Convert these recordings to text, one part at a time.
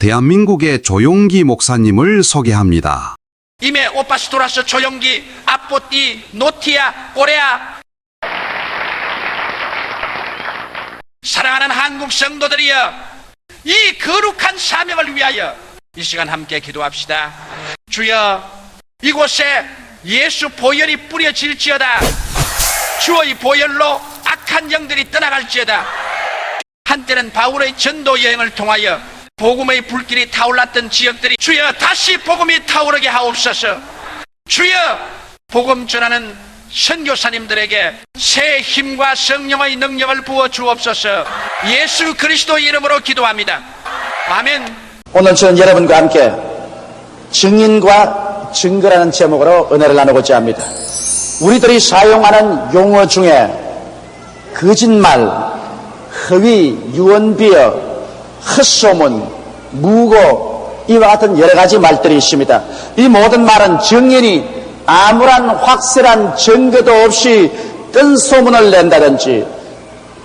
대한민국의 조용기 목사님을 소개합니다. 임에 오파스토라스 조용기 아뽀띠 노티아 꼬레아. 사랑하는 한국 성도들이여, 이 거룩한 사명을 위하여 이 시간 함께 기도합시다. 주여, 이곳에 예수 보혈이 뿌려질지어다. 주의 보혈로 악한 영들이 떠나갈지어다. 한때는 바울의 전도 여행을 통하여 복음의 불길이 타올랐던 지역들이 주여 다시 복음이 타오르게 하옵소서. 주여, 복음 전하는 선교사님들에게 새 힘과 성령의 능력을 부어 주옵소서. 예수 그리스도의 이름으로 기도합니다. 아멘. 오늘 저는 여러분과 함께 증인과 증거라는 제목으로 은혜를 나누고자 합니다. 우리들이 사용하는 용어 중에 거짓말, 허위, 유언비어, 헛소문, 무고, 이와 같은 여러 가지 말들이 있습니다. 이 모든 말은 증인이 아무런 확실한 증거도 없이 뜬 소문을 낸다든지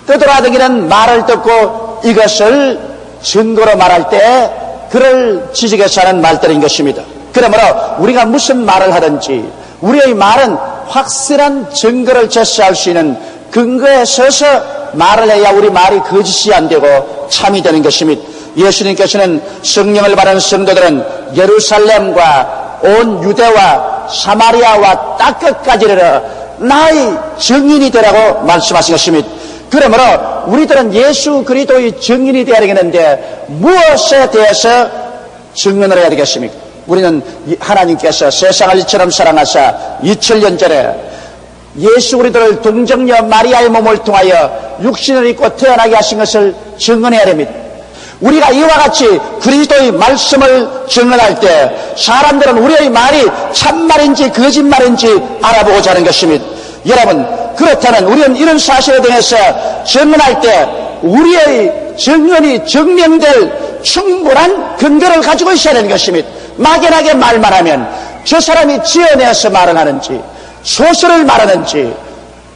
떠돌아다니는 말을 듣고 이것을 증거로 말할 때 그를 지적해서 하는 말들인 것입니다. 그러므로 우리가 무슨 말을 하든지 우리의 말은 확실한 증거를 제시할 수 있는 근거에 서서 말을 해야 우리 말이 거짓이 안 되고 참이 되는 것입니다. 예수님께서는 성령을 받은 성도들은 예루살렘과 온 유대와 사마리아와 땅 끝까지 이르러 나의 증인이 되라고 말씀하신 것입니다. 그러므로 우리들은 예수 그리스도의 증인이 되어야 되겠는데 무엇에 대해서 증언을 해야 되겠습니까? 우리는 하나님께서 세상을 이처럼 사랑하사 2000년 전에 예수 그리스도를 동정녀 마리아의 몸을 통하여 육신을 입고 태어나게 하신 것을 증언해야 됩니다. 우리가 이와 같이 그리스도의 말씀을 증언할 때 사람들은 우리의 말이 참말인지 거짓말인지 알아보고자 하는 것입니다. 여러분, 그렇다면 우리는 이런 사실에 대해서 증언할 때 우리의 증언이 증명될 충분한 근거를 가지고 있어야 하는 것입니다. 막연하게 말만 하면 저 사람이 지어내서 말을 하는지 소설을 말하는지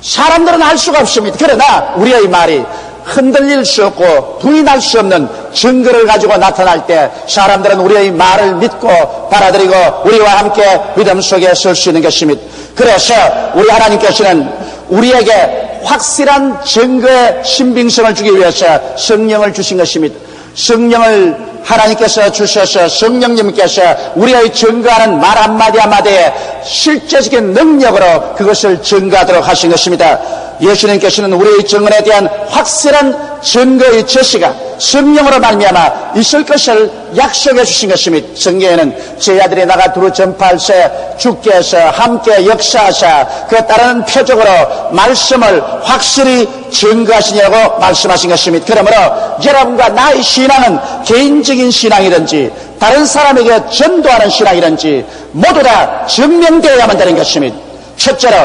사람들은 알 수가 없습니다. 그러나 우리의 말이 흔들릴 수 없고 부인할 수 없는 증거를 가지고 나타날 때 사람들은 우리의 말을 믿고 받아들이고 우리와 함께 믿음 속에 설 수 있는 것입니다. 그래서 우리 하나님께서는 우리에게 확실한 증거의 신빙성을 주기 위해서 성령을 주신 것입니다. 성령을 하나님께서 주셔서 성령님께서 우리의 증거하는 말 한마디 한마디에 실제적인 능력으로 그것을 증거하도록 하신 것입니다. 예수님께서는 우리의 증언에 대한 확실한 증거의 제시가 성령으로 말미암아 있을 것을 약속해 주신 것입니다. 성경에는 제 아들이 나가 두루 전파할세 주께서 함께 역사하사 그 따르는 표적으로 말씀을 확실히 증거하시냐고 말씀하신 것입니다. 그러므로 여러분과 나의 신앙은 개인적인 신앙이든지 다른 사람에게 전도하는 신앙이든지 모두 다 증명되어야만 되는 것입니다. 첫째로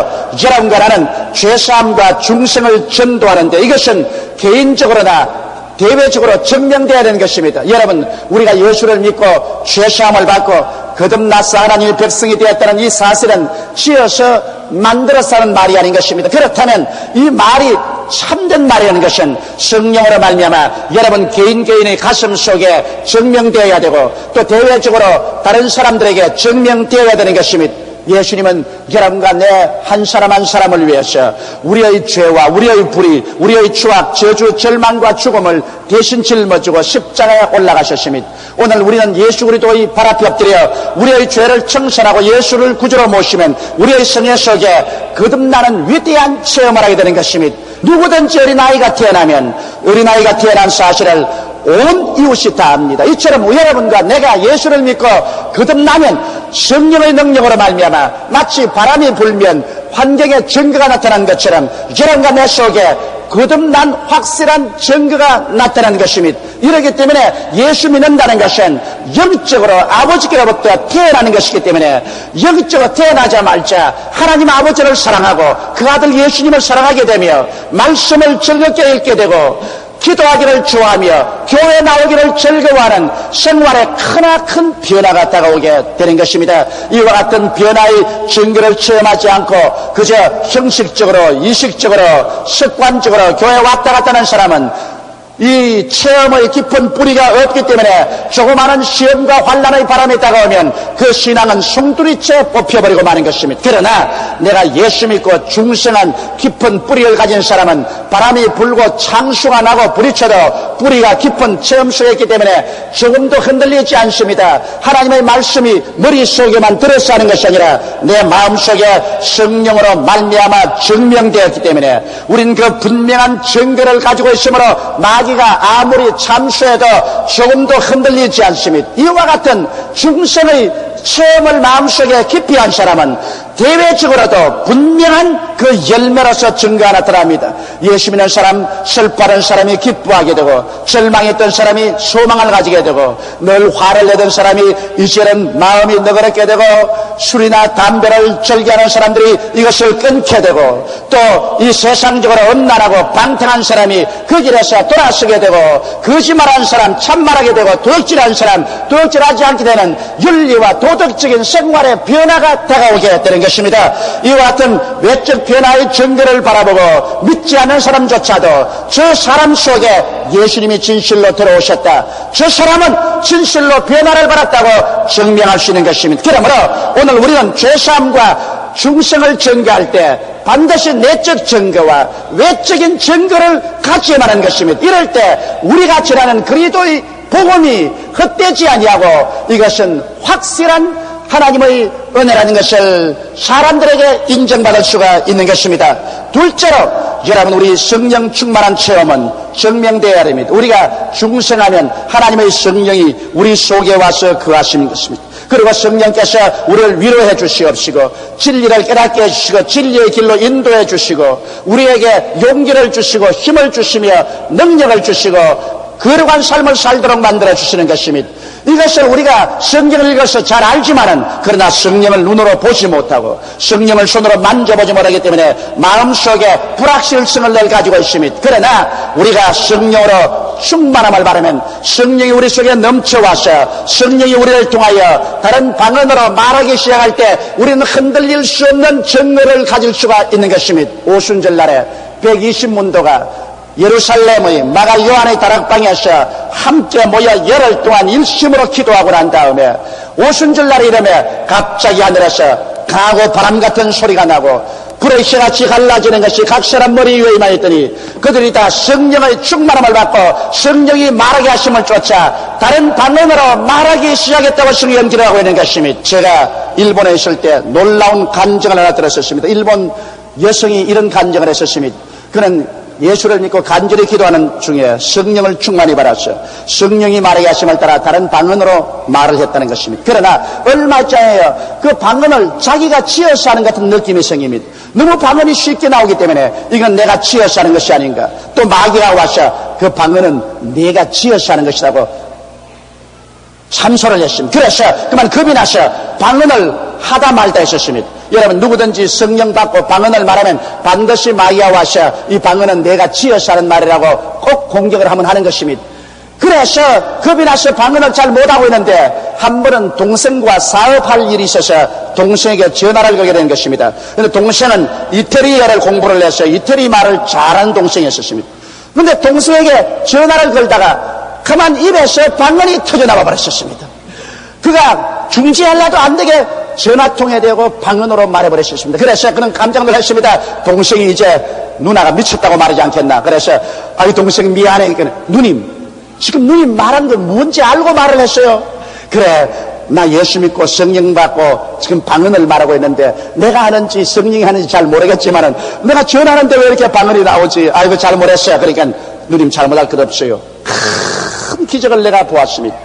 여러분과 나는 죄사함과 중생을 전도하는데 이것은 개인적으로나 대외적으로 증명되어야 되는 것입니다. 여러분, 우리가 예수를 믿고 죄사함을 받고 거듭나서 하나님의 백성이 되었다는 이 사실은 지어서 만들어서 하는 말이 아닌 것입니다. 그렇다면 이 말이 참된 말이라는 것은 성령으로 말미암아 여러분 개인의 가슴 속에 증명되어야 되고 또 대외적으로 다른 사람들에게 증명되어야 되는 것입니다. 예수님은 여러분과 내 한 사람 한 사람을 위해서 우리의 죄와 우리의 불의, 우리의 추악, 저주, 절망과 죽음을 대신 짊어지고 십자가에 올라가셨습니다. 오늘 우리는 예수 그리스도의 발 앞에 엎드려 우리의 죄를 청산하고 예수를 구주로 모시면 우리의 생애 속에 거듭나는 위대한 체험을 하게 되는 것입니다. 누구든지 어린아이가 태어나면 어린아이가 태어난 사실을 온 이웃이 다 압니다. 이처럼 여러분과 내가 예수를 믿고 거듭나면 성령의 능력으로 말미암아 마치 바람이 불면 환경에 증거가 나타난 것처럼 여러분과 내 속에 거듭난 확실한 증거가 나타나는 것입니다. 이렇기 때문에 예수 믿는다는 것은 영적으로 아버지께로부터 태어나는 것이기 때문에 영적으로 태어나자마자 하나님 아버지를 사랑하고 그 아들 예수님을 사랑하게 되며 말씀을 즐겁게 읽게 되고 기도하기를 좋아하며 교회 나오기를 즐거워하는 생활에 크나큰 변화가 다가오게 되는 것입니다. 이와 같은 변화의 증거를 체험하지 않고 그저 형식적으로 이식적으로 습관적으로 교회 왔다 갔다 하는 사람은 이 체험의 깊은 뿌리가 없기 때문에 조그마한 시험과 환란의 바람이 다가오면 그 신앙은 송두리째 뽑혀버리고 마는 것입니다. 그러나 내가 예수 믿고 중생한 깊은 뿌리를 가진 사람은 바람이 불고 창수가 나고 부딪혀도 뿌리가 깊은 체험 속에 있기 때문에 조금도 흔들리지 않습니다. 하나님의 말씀이 머릿속에만 들어서 하는 것이 아니라 내 마음속에 성령으로 말미암아 증명되었기 때문에 우린 그 분명한 증거를 가지고 있으므로 마귀가 아무리 참수해도 조금도 흔들리지 않습니다. 이와 같은 중생의 체험을 마음속에 깊이 한 사람은 대외적으로도 분명한 그 열매로서 증거가 나타납니다. 예수 믿는 사람, 슬퍼하는 사람이 기뻐하게 되고, 절망했던 사람이 소망을 가지게 되고, 늘 화를 내던 사람이 이제는 마음이 너그럽게 되고, 술이나 담배를 즐겨하는 사람들이 이것을 끊게 되고, 또 이 세상적으로 음란하고 방탕한 사람이 그 길에서 돌아서게 되고, 거짓말하는 사람 참말하게 되고, 도둑질하는 사람 도둑질하지 않게 되는 윤리와 도덕적인 생활의 변화가 다가오게 되는 것입니다. 이와 같은 외적 변화의 증거를 바라보고 믿지 않는 사람조차도 저 사람 속에 예수님이 진실로 들어오셨다, 저 사람은 진실로 변화를 받았다고 증명할 수 있는 것입니다. 그러므로 오늘 우리는 죄사함과 중생을 증거할 때 반드시 내적 증거와 외적인 증거를 같이만 하는 것입니다. 이럴 때 우리가 전하는 그리스도의 복음이 헛되지 아니하고 이것은 확실한 하나님의 은혜라는 것을 사람들에게 인정받을 수가 있는 것입니다. 둘째로 여러분, 우리 성령 충만한 체험은 증명되어야 됩니다. 우리가 중생하면 하나님의 성령이 우리 속에 와서 거하시는 것입니다. 그리고 성령께서 우리를 위로해 주시옵시고 진리를 깨닫게 해주시고 진리의 길로 인도해 주시고 우리에게 용기를 주시고 힘을 주시며 능력을 주시고 거룩한 삶을 살도록 만들어 주시는 것입니다. 이것을 우리가 성경을 읽어서 잘 알지만은 그러나 성령을 눈으로 보지 못하고 성령을 손으로 만져보지 못하기 때문에 마음속에 불확실성을 늘 가지고 있습니다. 그러나 우리가 성령으로 충만함을 바라면 성령이 우리 속에 넘쳐와서 성령이 우리를 통하여 다른 방언으로 말하기 시작할 때 우리는 흔들릴 수 없는 증거를 가질 수가 있는 것입니다. 오순절날에 120문도가 예루살렘의 마가 요한의 다락방에서 함께 모여 열흘 동안 일심으로 기도하고 난 다음에 오순절날이 이르면 갑자기 하늘에서 강하고 바람 같은 소리가 나고 불의 쇠같이 갈라지는 것이 각 사람 머리 위에 임하였더니 그들이 다 성령의 충만함을 받고 성령이 말하게 하심을 쫓아 다른 방언으로 말하기 시작했다고 성경 기록하고 있는 것입니다. 제가 일본에 있을 때 놀라운 간증을 하나 들었었습니다. 일본 여성이 이런 간증을 했었습니다. 그는 예수를 믿고 간절히 기도하는 중에 성령을 충만히 받았어. 성령이 말하게 하심을 따라 다른 방언으로 말을 했다는 것입니다. 그러나 얼마 전에요, 그 방언을 자기가 지어서 하는 같은 느낌이 생깁니다. 너무 방언이 쉽게 나오기 때문에 이건 내가 지어서 하는 것이 아닌가. 또 마귀가 와서 그 방언은 내가 지어서 하는 것이라고 참소를 했습니다. 그래서 그만 겁이 나서 방언을 하다 말다 했었습니다. 여러분, 누구든지 성령 받고 방언을 말하면 반드시 마귀가 와서 이 방언은 내가 지어서 하는 말이라고 꼭 공격을 하면 하는 것입니다. 그래서 겁이 나서 방언을 잘 못하고 있는데 한 번은 동생과 사업할 일이 있어서 동생에게 전화를 걸게 된 것입니다. 그런데 동생은 이태리어를 공부를 해서 이태리 말을 잘하는 동생이었습니다. 그런데 동생에게 전화를 걸다가 그만 입에서 방언이 터져나와 버렸었습니다. 그가 중지하려도 안 되게 전화통에 대고 방언으로 말해버렸습니다. 그래서 그는 깜짝 놀랐습니다. 동생이 이제 누나가 미쳤다고 말하지 않겠나. 그래서 아이 동생 미안해. 그러니까 누님, 지금 누님 말한 건 뭔지 알고 말을 했어요. 그래, 나 예수 믿고 성령 받고 지금 방언을 말하고 있는데 내가 하는지 성령이 하는지 잘 모르겠지만은 내가 전하는데 왜 이렇게 방언이 나오지? 아이고 잘못했어요. 그러니까 누님 잘못할 것 없어요. 큰 기적을 내가 보았습니다.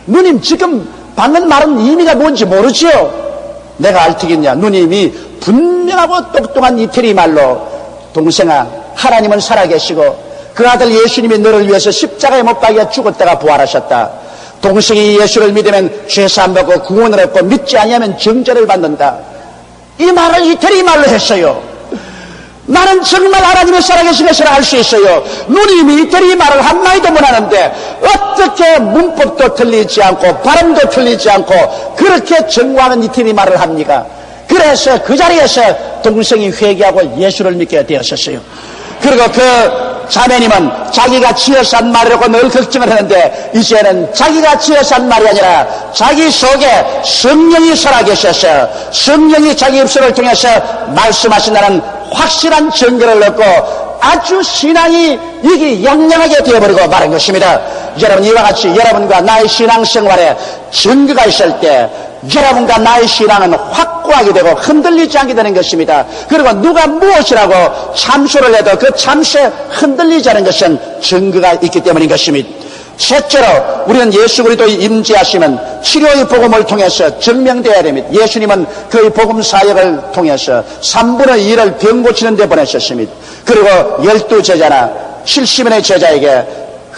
누님 지금 방언 말은 의미가 뭔지 모르지요? 내가 알 테겠냐? 누님이 분명하고 똑똑한 이태리 말로 동생아, 하나님은 살아계시고 그 아들 예수님이 너를 위해서 십자가에 못 박여 죽었다가 부활하셨다. 동생이 예수를 믿으면 죄사함 받고 구원을 얻고 믿지 아니하면 정죄를 받는다. 이 말을 이태리 말로 했어요. 나는 정말 하나님의 살아계신 것을 알 수 있어요. 누님이 이태리 말을 한마디도 못하는데 어떻게 문법도 틀리지 않고 발음도 틀리지 않고 그렇게 정확한 이태리 말을 합니까? 그래서 그 자리에서 동생이 회개하고 예수를 믿게 되었었어요. 그리고 그 자매님은 자기가 지어서 한 말이라고 늘 걱정을 하는데 이제는 자기가 지어서 한 말이 아니라 자기 속에 성령이 살아계셔서 성령이 자기 입술을 통해서 말씀하신다는 확실한 증거를 얻고 아주 신앙이 이게 양양하게 되어버리고 말한 것입니다. 여러분, 이와 같이 여러분과 나의 신앙생활에 증거가 있을 때 여러분과 나의 신앙은 확고하게 되고 흔들리지 않게 되는 것입니다. 그리고 누가 무엇이라고 참소를 해도 그 참소에 흔들리지 않은 것은 증거가 있기 때문인 것입니다. 셋째로 우리는 예수 그리스도의 임재하심은 치료의 복음을 통해서 증명되어야 됩니다. 예수님은 그의 복음 사역을 통해서 3분의 1을 병 고치는 데 보내셨습니다. 그리고 12제자나 70인의 제자에게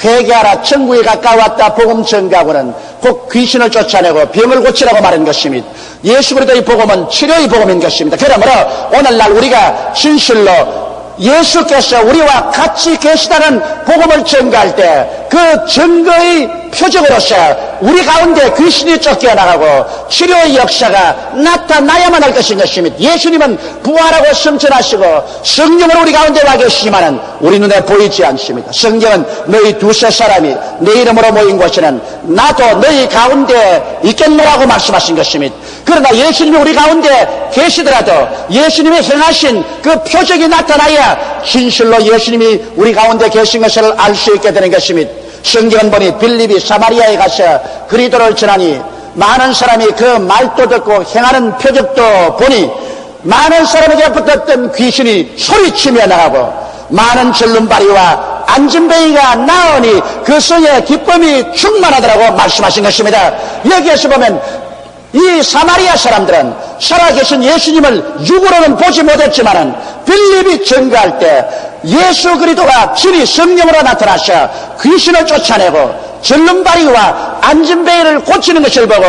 회개하라, 천국에 가까웠다 복음 전가하고는 곧 귀신을 쫓아내고 병을 고치라고 말한 것입니다. 예수 그리스도의 복음은 치료의 복음인 것입니다. 그러므로 오늘날 우리가 진실로 예수께서 우리와 같이 계시다는 복음을 전가할 때 그 증거의 표적으로서 우리 가운데 귀신이 쫓겨나가고 치료의 역사가 나타나야만 할 것인 것입니다. 예수님은 부활하고 승천하시고 성령으로 우리 가운데 와 계시지만은 우리 눈에 보이지 않습니다. 성경은 너희 두세 사람이 내 이름으로 모인 곳에는 나도 너희 가운데 있겠노라고 말씀하신 것입니다. 그러나 예수님이 우리 가운데 계시더라도 예수님이 행하신 그 표적이 나타나야 진실로 예수님이 우리 가운데 계신 것을 알 수 있게 되는 것입니다. 성경은 보니 빌립이 사마리아에 가서 그리스도를 전하니 많은 사람이 그 말도 듣고 행하는 표적도 보니 많은 사람에게 붙었던 귀신이 소리치며 나가고 많은 절름발이와 안진뱅이가 나오니 그 성에 기쁨이 충만하더라고 말씀하신 것입니다. 여기에서 보면 이 사마리아 사람들은 살아계신 예수님을 육으로는 보지 못했지만은 빌립이 증거할 때 예수 그리스도가 친히 성령으로 나타나셔 귀신을 쫓아내고 절름발이와 안진뱅이를 고치는 것을 보고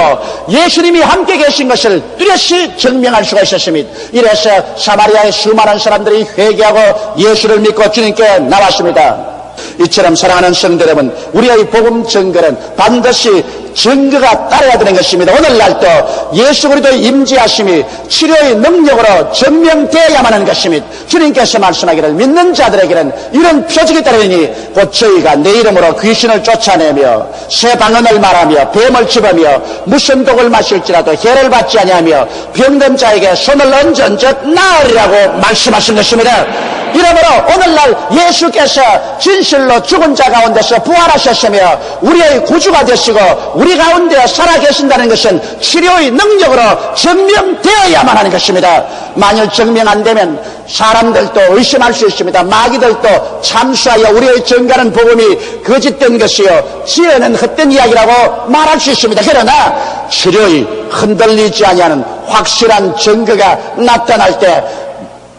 예수님이 함께 계신 것을 뚜렷이 증명할 수가 있었습니다. 이래서 사마리아의 수많은 사람들이 회개하고 예수를 믿고 주님께 나왔습니다. 이처럼 사랑하는 성도 여러분, 우리의 복음 증거는 반드시 증거가 따라야 되는 것입니다. 오늘날도 예수 그리스도의 임재하심이 치료의 능력으로 증명되어야만 하는 것입니다. 주님께서 말씀하기를 믿는 자들에게는 이런 표적이 따르니 곧 저희가 내 이름으로 귀신을 쫓아내며 새 방언을 말하며 뱀을 집으며 무슨 독을 마실지라도 해를 받지 아니하며 병든 자에게 손을 얹은즉 나으리라고 말씀하신 것입니다. 이러므로 오늘날 예수께서 진실로 죽은 자 가운데서 부활하셨으며 우리의 구주가 되시고 우리 가운데 살아계신다는 것은 치료의 능력으로 증명되어야만 하는 것입니다. 만일 증명 안 되면 사람들도 의심할 수 있습니다. 마귀들도 참수하여 우리의 증가하는 복음이 거짓된 것이요 지어낸 헛된 이야기라고 말할 수 있습니다. 그러나 치료의 흔들리지 아니하는 확실한 증거가 나타날 때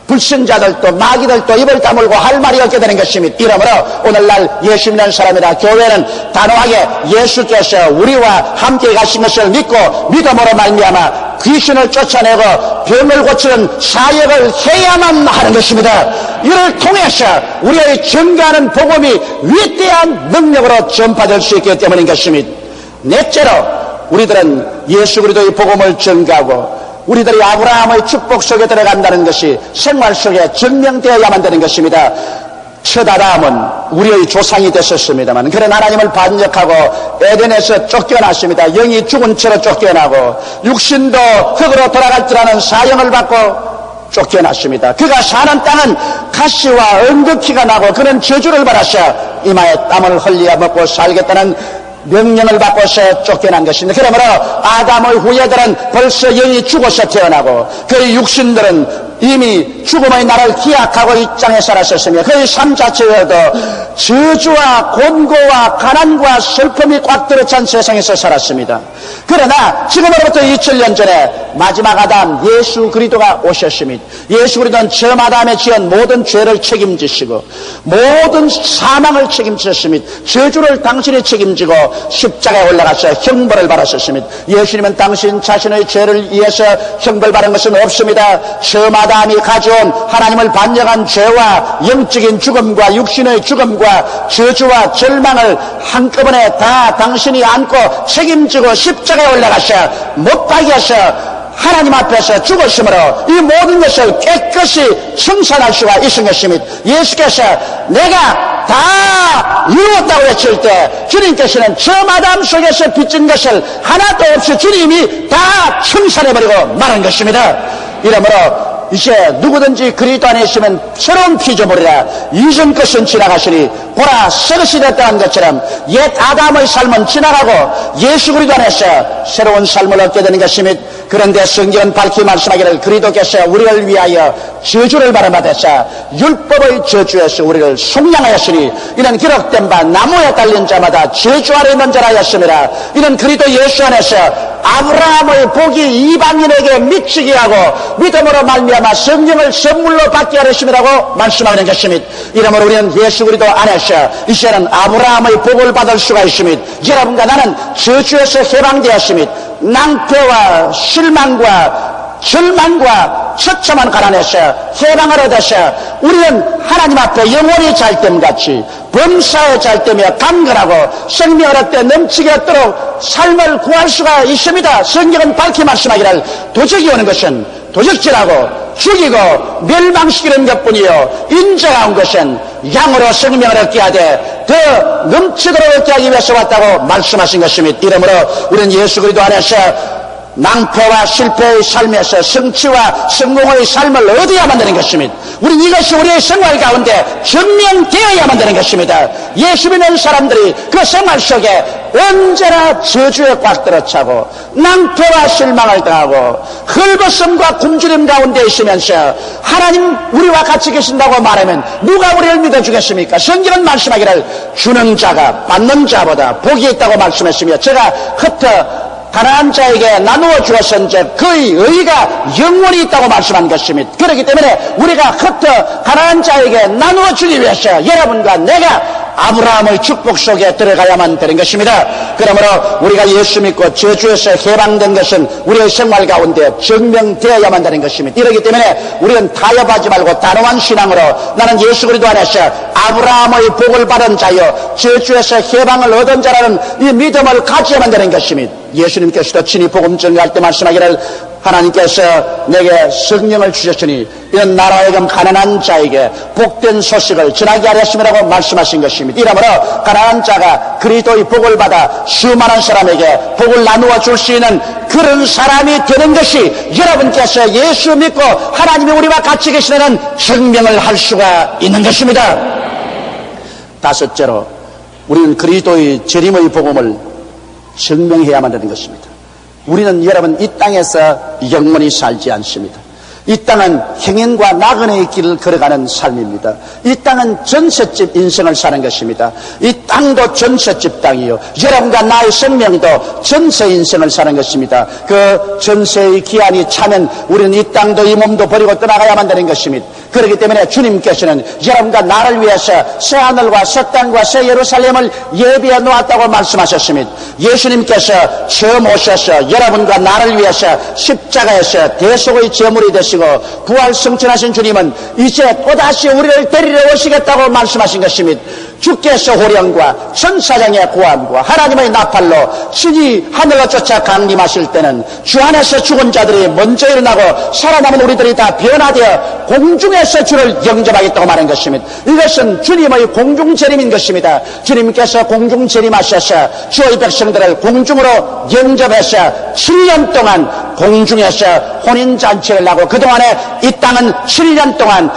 불신자들도 마귀들도 입을 다물고 할 말이 없게 되는 것입니다. 이러므로 오늘날 예수 믿는 사람이라 교회는 단호하게 예수께서 우리와 함께 가신 것을 믿고 믿음으로 말미암아 귀신을 쫓아내고 병을 고치는 사역을 해야만 하는 것입니다. 이를 통해서 우리의 증거하는 복음이 위대한 능력으로 전파될 수 있기 때문인 것입니다. 넷째로 우리들은 예수 그리스도의 복음을 전가하고 우리들이 아브라함의 축복 속에 들어간다는 것이 생활 속에 증명되어야만 되는 것입니다. 첫 아담은 우리의 조상이 됐었습니다만 그런 하나님을 반역하고 에덴에서 쫓겨났습니다. 영이 죽은 채로 쫓겨나고 육신도 흙으로 돌아갈 줄 아는 사형을 받고 쫓겨났습니다. 그가 사는 땅은 가시와 언덕키가 나고 그는 저주를 받아서 이마에 땀을 흘려 먹고 살겠다는 명령을 받고서 쫓겨난 것입니다. 그러므로 아담의 후예들은 벌써 영이 죽어서 태어나고 그의 육신들은 이미 죽음의 날을 기약하고 이 땅에 살았었으며 그의 삶 자체에도 저주와 곤고와 가난과 슬픔이 꽉 들어찬 세상에서 살았습니다. 그러나 지금으로부터 2000년 전에 마지막 아담 예수 그리스도가 오셨습니다. 예수 그리스도는 처음 아담에 지은 모든 죄를 책임지시고 모든 사망을 책임지셨습니다. 저주를 당신이 책임지고 십자가에 올라가서 형벌을 받았었습니다. 예수님은 당신 자신의 죄를 위해서 형벌 받은 것은 없습니다. 처음 아담이 가져온 하나님을 반역한 죄와 영적인 죽음과 육신의 죽음과 저주와 절망을 한꺼번에 다 당신이 안고 책임지고 십자가에 올라가서 못 박여서 하나님 앞에서 죽으심으로 이 모든 것을 깨끗이 청산할 수가 있은 것입니다. 예수께서 내가 다 이루었다고 외칠 때 주님께서는 저 마담 속에서 빚진 것을 하나도 없이 주님이 다 청산해버리고 말한 것입니다. 이러므로 이제 누구든지 그리스도 안에 있으면 새로운 피조물이라 이전 것은 지나가시니 보라 새 것이 됐다는 것처럼 옛 아담의 삶은 지나가고 예수 그리스도 안에서 새로운 삶을 얻게 되는 것입니다. 그런데 성경은 밝히 말씀하기를 그리스도께서 우리를 위하여 저주를 받으사 율법의 저주에서 우리를 속량하였으니 이는 기록된 바 나무에 달린 자마다 저주 아래 있는 자라 하였습니다. 이는 그리스도 예수 안에서 아브라함의 복이 이방인에게 미치게 하고 믿음으로 말미암아 성령을 선물로 받게 하였음이라고 말씀하는 것입니다. 이러므로 우리는 예수 그리스도 안에서 이제는 아브라함의 복을 받을 수가 있습니다. 여러분과 나는 저주에서 해방되었습니다. 낭패와 실망과 절망과 처참한 가난에서 해방을 얻어서 우리는 하나님 앞에 영원히 잘됨같이 범사에 잘되며 강건하고 생명을 얻되 넘치게 얻도록 삶을 구할 수가 있습니다. 성경은 밝히 말씀하기를 도적이 오는 것은 도적질하고 죽이고 멸망시키는 것뿐이요 인자가 온 것은 양으로 생명을 얻게 하되 더 넘치도록 얻게 하기 위해서 왔다고 말씀하신 것입니다. 이러므로 우리는 예수 그리스도 안에서 낭패와 실패의 삶에서 성취와 성공의 삶을 얻어야만 되는 것입니다. 우리는 이것이 우리의 생활 가운데 증명되어야만 되는 것입니다. 예수 믿는 사람들이 그 생활 속에 언제나 저주에 꽉 들어차고 낭패와 실망을 당하고 헐벗음과 굶주림 가운데 있으면서 하나님 우리와 같이 계신다고 말하면 누가 우리를 믿어주겠습니까? 성경은 말씀하기를 주는 자가 받는 자보다 복이 있다고 말씀했으며 제가 흩어 가난한 자에게 나누어 주었은즉 그의 의가 영원히 있다고 말씀한 것입니다. 그렇기 때문에 우리가 흩어 가난한 자에게 나누어 주기 위해서 여러분과 내가 아브라함의 축복 속에 들어가야만 되는 것입니다. 그러므로 우리가 예수 믿고 저주에서 해방된 것은 우리의 생활 가운데 증명되어야만 되는 것입니다. 이렇기 때문에 우리는 타협하지 말고 단호한 신앙으로 나는 예수 그리스도 안에서 아브라함의 복을 받은 자요 저주에서 해방을 얻은 자라는 이 믿음을 가져야만 되는 것입니다. 예수님께서도 친히 복음 전가할 때 말씀하기를 하나님께서 내게 성령을 주셨으니 이런 나라에금 가난한 자에게 복된 소식을 전하게 하렸음이라고 말씀하신 것입니다. 이러므로 가난한 자가 그리스도의 복을 받아 수많은 사람에게 복을 나누어 줄 수 있는 그런 사람이 되는 것이 여러분께서 예수 믿고 하나님이 우리와 같이 계시다는 증명을 할 수가 있는 것입니다. 다섯째로 우리는 그리스도의 재림의 복음을 증명해야만 되는 것입니다. 우리는 여러분 이 땅에서 영원히 살지 않습니다. 이 땅은 행인과 나그네의 길을 걸어가는 삶입니다. 이 땅은 전셋집 인생을 사는 것입니다. 이 땅도 전셋집 땅이요 여러분과 나의 생명도 전세 인생을 사는 것입니다. 그 전세의 기한이 차면 우리는 이 땅도 이 몸도 버리고 떠나가야만 되는 것입니다. 그렇기 때문에 주님께서는 여러분과 나를 위해서 새하늘과 새 땅과 새 예루살렘을 예비해 놓았다고 말씀하셨습니다. 예수님께서 처음 오셔서 여러분과 나를 위해서 십자가에서 대속의 제물이 되시고 부활 승천하신 주님은 이제 또다시 우리를 데리러 오시겠다고 말씀하신 것입니다. 주께서 호령과 천사장의 고함과 하나님의 나팔로 신이 하늘로 쫓아 강림하실 때는 주 안에서 죽은 자들이 먼저 일어나고 살아남은 우리들이 다 변화되어 공중에서 주를 영접하겠다고 말한 것입니다. 이것은 주님의 공중 재림인 것입니다. 주님께서 공중 재림하셔서 주의 백성들을 공중으로 영접해서 7년 동안 공중에서 혼인잔치를 하고 그동안에 이 땅은 7년 동안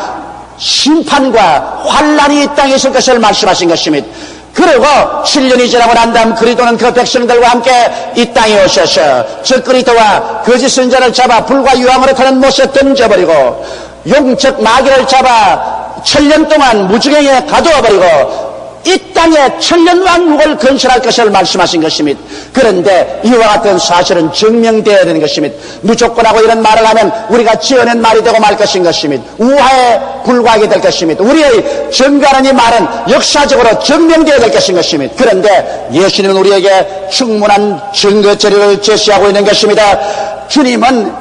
심판과 환란이 이 땅에 있을 것을 말씀하신 것입니다. 그리고 7년이 지나고 난 다음 그리스도는 그 백성들과 함께 이 땅에 오셔서 저 그리스도와 거짓 선자를 잡아 불과 유황으로 타는 못에 던져버리고 용적 마귀를 잡아 7년 동안 무지경에 가두어버리고 이 땅에 천년왕국을 건설할 것을 말씀하신 것입니다. 그런데 이와 같은 사실은 증명되어야 되는 것입니다. 무조건하고 이런 말을 하면 우리가 지어낸 말이 되고 말 것인 것입니다. 우화에 불과하게 될 것입니다. 우리의 증거하는 이 말은 역사적으로 증명되어야 될 것인 것입니다. 그런데 예수님은 우리에게 충분한 증거 자료를 제시하고 있는 것입니다. 주님은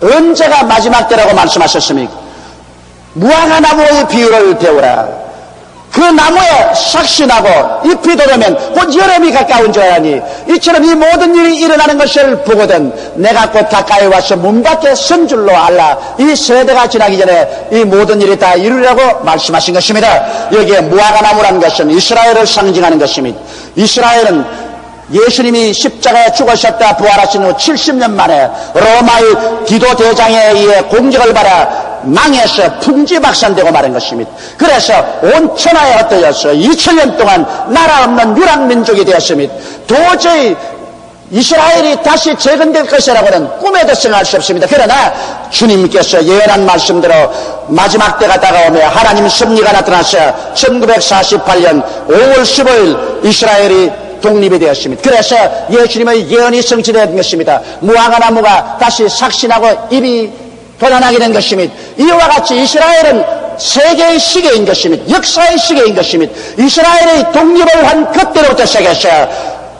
언제가 마지막 때라고 말씀하셨습니까? 무화과 나무의 비유를 배우라. 그 나무에 삭신하고 잎이 돋으면 곧 여름이 가까운 줄 알아니 이처럼 이 모든 일이 일어나는 것을 보거든 내가 곧 가까이 와서 문 밖에 선 줄로 알라. 이 세대가 지나기 전에 이 모든 일이 다 이루리라고 말씀하신 것입니다. 여기에 무화과나무라는 것은 이스라엘을 상징하는 것입니다. 이스라엘은 예수님이 십자가에 죽으셨다 부활하신 후 70년 만에 로마의 디도 대장에 의해 공격을 받아 망해서 풍지박산되고 마른 것입니다. 그래서 온 천하에 흩어져서 2000년 동안 나라 없는 유랑민족이 되었습니다. 도저히 이스라엘이 다시 재건될 것이라고는 꿈에도 생각할 수 없습니다. 그러나 주님께서 예언한 말씀대로 마지막 때가 다가오며 하나님 섭리가 나타나서 1948년 5월 15일 이스라엘이 독립이 되었습니다. 그래서 예수님의 예언이 성취된 것입니다. 무화과나무가 다시 삭신하고 잎이 돋아나게 된 것입니다. 이와 같이 이스라엘은 세계의 시계인 것입니다. 역사의 시계인 것입니다. 이스라엘의 독립을 한 그때로부터 시작해서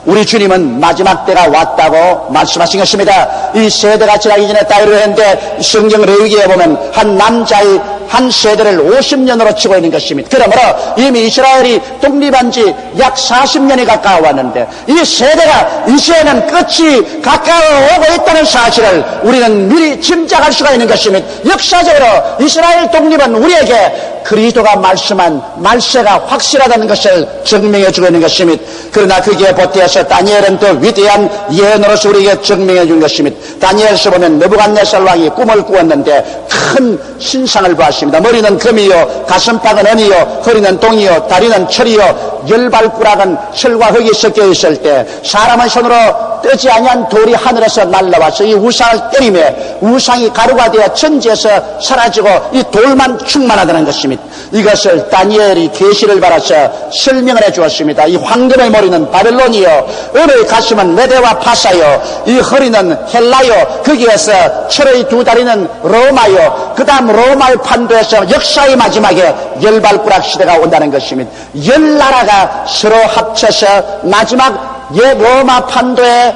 우리 주님은 마지막 때가 왔다고 말씀하신 것입니다. 이 세대가 지나기 전에 다 이루었는데 성경 레위기에 보면 한 남자의 한 세대를 50년으로 치고 있는 것입니다. 그러므로 이미 이스라엘이 독립한 지 약 40년이 가까워 왔는데 이 세대가 이제는 끝이 가까워 오고 있다는 사실을 우리는 미리 짐작할 수가 있는 것입니다. 역사적으로 이스라엘 독립은 우리에게 그리스도가 말씀한 말세가 확실하다는 것을 증명해 주고 있는 것입니다. 그러나 거기에 보태어서 다니엘은 더 위대한 예언으로서 우리에게 증명해 준 것입니다. 다니엘서 보면 느부갓네살 왕이 꿈을 꾸었는데 큰 신상을 보았습니다. 머리는 금이요, 가슴팍은 은이요, 허리는 동이요, 다리는 철이요, 열발꾸락은 철과 흙이 섞여 있을 때 사람의 손으로 뜨지 아니한 돌이 하늘에서 날라와서 이 우상을 때리며 우상이 가루가 되어 천지에서 사라지고 이 돌만 충만하다는 것입니다. 이것을 다니엘이 계시를 받아서 설명을 해 주었습니다. 이 황금의 머리는 바벨론이요, 은의 가슴은 메대와 파사요, 이 허리는 헬라요, 거기에서 철의 두 다리는 로마요, 그 다음 로마의 판도에서 역사의 마지막에 열발꾸락 시대가 온다는 것입니다. 열 나라가 서로 합쳐서 마지막 로마 판도에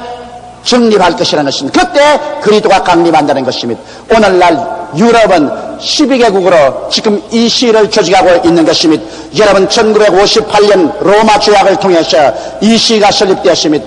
정립할 것이라는 것입니다. 그때 그리스도가 강림한다는 것입니다. 오늘날 유럽은 12개국으로 지금 이 시를 조직하고 있는 것입니다. 여러분 1958년 로마 조약을 통해서 이 시가 설립되었습니다.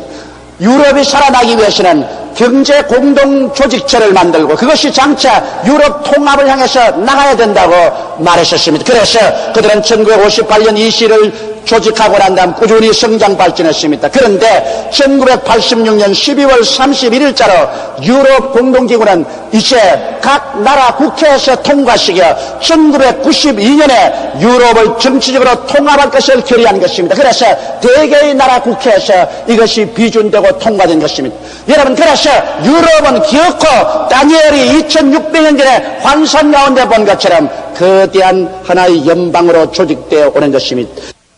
유럽이 살아나기 위해서는 경제 공동 조직체를 만들고 그것이 장차 유럽 통합을 향해서 나가야 된다고 말했었습니다. 그래서 그들은 1958년 이 시를 조직하고 난 다음 꾸준히 성장 발전했습니다. 그런데 1986년 12월 31일자로 유럽 공동기구는 이제 각 나라 국회에서 통과시켜 1992년에 유럽을 정치적으로 통합할 것을 결의한 것입니다. 그래서 대개의 나라 국회에서 이것이 비준되고 통과된 것입니다. 여러분, 그래서 유럽은 기어코 다니엘이 2600년 전에 환상 가운데 본 것처럼 거대한 하나의 연방으로 조직되어 오는 것입니다.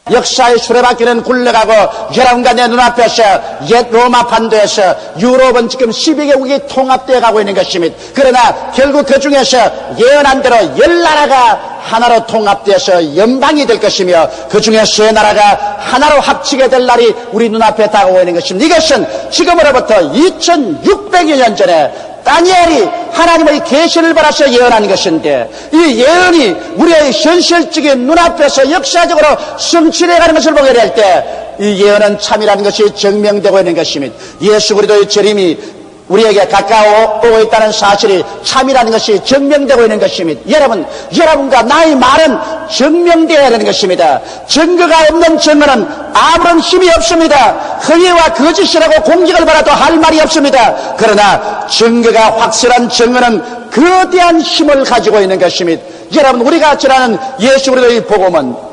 역사의 수레바퀴는 굴러가고 여러분과 내 눈앞에서 옛 로마 판도에서 유럽은 지금 12개국이 통합되어 가고 있는 것입니다. 그러나 결국 그 중에서 예언한 대로 10나라가 하나로 통합되어서 연방이 될 것이며 그 중에 3나라가 하나로 합치게 될 날이 우리 눈앞에 다가오고 있는 것입니다. 이것은 지금으로부터 2600여 년 전에 다니엘이 하나님의 계시를 받아서 예언하는 것인데 이 예언이 우리의 현실적인 눈앞에서 역사적으로 성취되어가는 것을 보게 될 때 이 예언은 참이라는 것이 증명되고 있는 것입니다. 예수 그리스도의 재림이 우리에게 가까워오고 있다는 사실이 참이라는 것이 증명되고 있는 것입니다. 여러분과 나의 말은 증명되어야 하는 것입니다. 증거가 없는 증거는 아무런 힘이 없습니다. 허위와 거짓이라고 공격을 받아도 할 말이 없습니다. 그러나 증거가 확실한 증거는 거대한 힘을 가지고 있는 것입니다. 여러분, 우리가 전하는 예수 그리스도의 복음은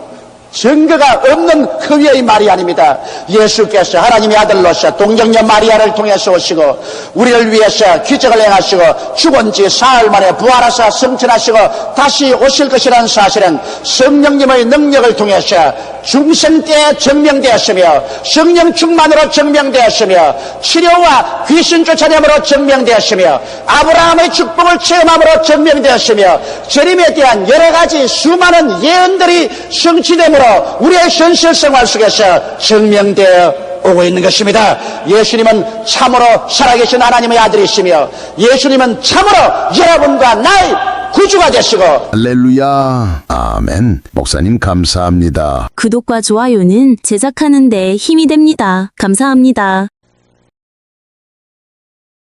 증거가 없는 허위의 말이 아닙니다. 예수께서 하나님의 아들로서 동정녀 마리아를 통해서 오시고 우리를 위해서 기적을 행하시고 죽은 지 사흘 만에 부활하사 승천하시고 다시 오실 것이라는 사실은 성령님의 능력을 통해서 중생 때에 증명되었으며 성령 충만으로 증명되었으며 치료와 귀신 쫓아냄으로 증명되었으며 아브라함의 축복을 체험함으로 증명되었으며 재림에 대한 여러 가지 수많은 예언들이 성취됨으로 우리의 현실 생활 속에서 증명되어 오고 있는 것입니다. 예수님은 참으로 살아계신 하나님의 아들이시며 예수님은 참으로 여러분과 나의 구주가 되시고 할렐루야. 아멘. 목사님 감사합니다. 구독과 좋아요는 제작하는 데 힘이 됩니다. 감사합니다.